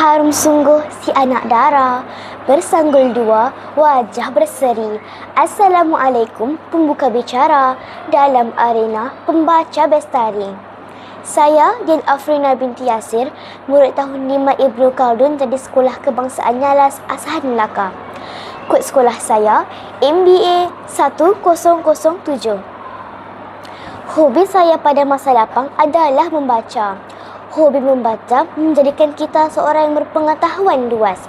Harum sungguh si anak dara, bersanggul dua, wajah berseri. Assalamualaikum pembuka bicara dalam arena pembaca bestari. Saya Din Afrina binti Yasir, murid tahun 5 Ibnu Khaldun dari Sekolah Kebangsaan Nyalas Asahan Melaka. Kod sekolah saya MBA 1007. Hobi saya pada masa lapang adalah membaca. Hobi membaca menjadikan kita seorang yang berpengetahuan luas.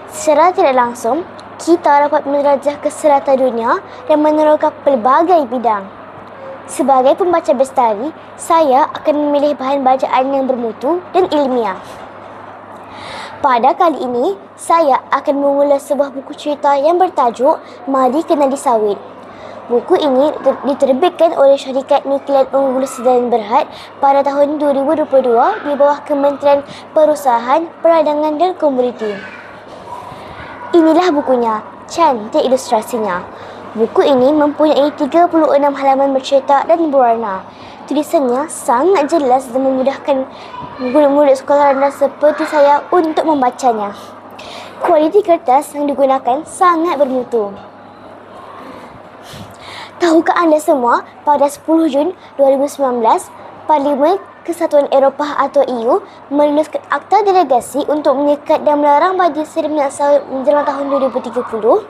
Secara tidak langsung, kita dapat menjelajah ke serata dunia dan meneroka pelbagai bidang. Sebagai pembaca bestari, saya akan memilih bahan bacaan yang bermutu dan ilmiah. Pada kali ini, saya akan mengulas sebuah buku cerita yang bertajuk Mari Kenali Sawit. Buku ini diterbitkan oleh syarikat Nuklear Unggul Sedaran Berhad pada tahun 2022 di bawah Kementerian Perusahaan, Perdagangan dan Komoditi. Inilah bukunya, cantik ilustrasinya. Buku ini mempunyai 36 halaman bercetak dan berwarna. Tulisannya sangat jelas dan memudahkan murid-murid sekolah rendah seperti saya untuk membacanya. Kualiti kertas yang digunakan sangat bermutu. Tahukah anda semua, pada 10 Jun 2019, Parlimen Kesatuan Eropah atau EU meluluskan Akta Delegasi untuk menyekat dan melarang bagi siri minyak sawit menjelang tahun 2030.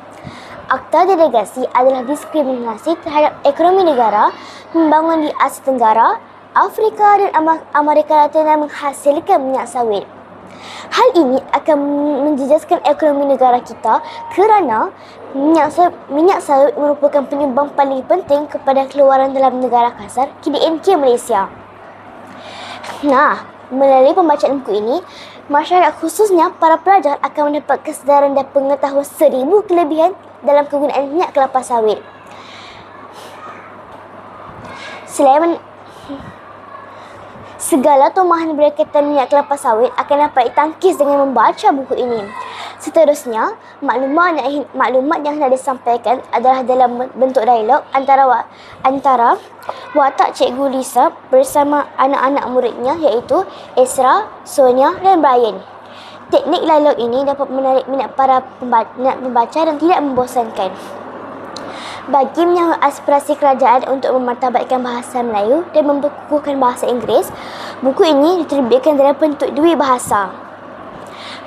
Akta Delegasi adalah diskriminasi terhadap ekonomi negara membangun di Asia Tenggara, Afrika dan Amerika Latin yang menghasilkan minyak sawit. Hal ini akan menjejaskan ekonomi negara kita kerana minyak sawit merupakan penyumbang paling penting kepada keluaran dalam negara kasar KDNK Malaysia. Nah, melalui pembacaan buku ini, masyarakat khususnya para pelajar akan mendapat kesedaran dan pengetahuan 1000 kelebihan dalam kegunaan minyak kelapa sawit. Segala tomahan berkaitan minyak kelapa sawit akan dapat ditangkis dengan membaca buku ini. Seterusnya, maklumat yang hendak disampaikan adalah dalam bentuk dialog antara watak Cikgu Lisa bersama anak-anak muridnya iaitu Esra, Sonia dan Brian. Teknik dialog ini dapat menarik minat para pembaca dan tidak membosankan. Bagi menyambut aspirasi kerajaan untuk memartabatkan bahasa Melayu dan memperkukuhkan bahasa Inggeris, buku ini diterbitkan dalam bentuk dua bahasa.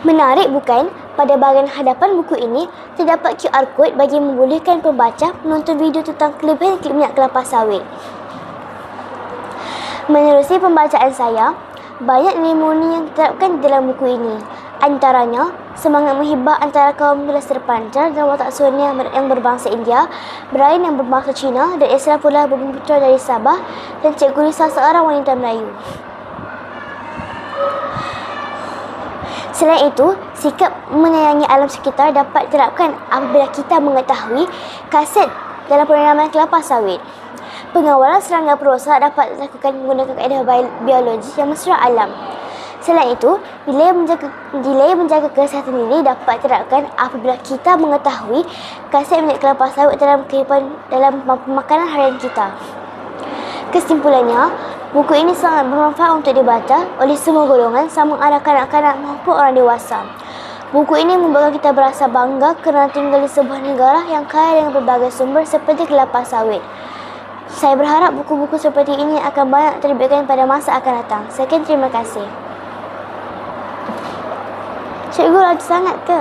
Menarik bukan? Pada bahagian hadapan buku ini, terdapat QR code bagi membolehkan pembaca menonton video tentang kelebihan minyak kelapa sawit. Menerusi pembacaan saya, banyak nilai yang diterapkan dalam buku ini. Antaranya, semangat menghibah antara kaum kelas terpancar dan watak Sonia yang berbangsa India, Brian yang berbangsa Cina dan Esra pula berputra dari Sabah dan Cikgu Lisa seorang wanita Melayu. Selain itu, sikap menyayangi alam sekitar dapat diterapkan apabila kita mengetahui kaset dalam penanaman kelapa sawit. Pengawalan serangga perosak dapat dilakukan menggunakan kaedah biologi yang mesra alam. Selain itu, nilai menjaga kesihatan diri dapat diterapkan apabila kita mengetahui khasiat minyak kelapa sawit dalam pemakanan harian kita. Kesimpulannya, buku ini sangat bermanfaat untuk dibaca oleh semua golongan sama ada kanak-kanak maupun orang dewasa. Buku ini membuat kita berasa bangga kerana tinggal di sebuah negara yang kaya dengan berbagai sumber seperti kelapa sawit. Saya berharap buku-buku seperti ini akan banyak diterbitkan pada masa akan datang. Sekian, terima kasih. Cikgu laju sangat ke?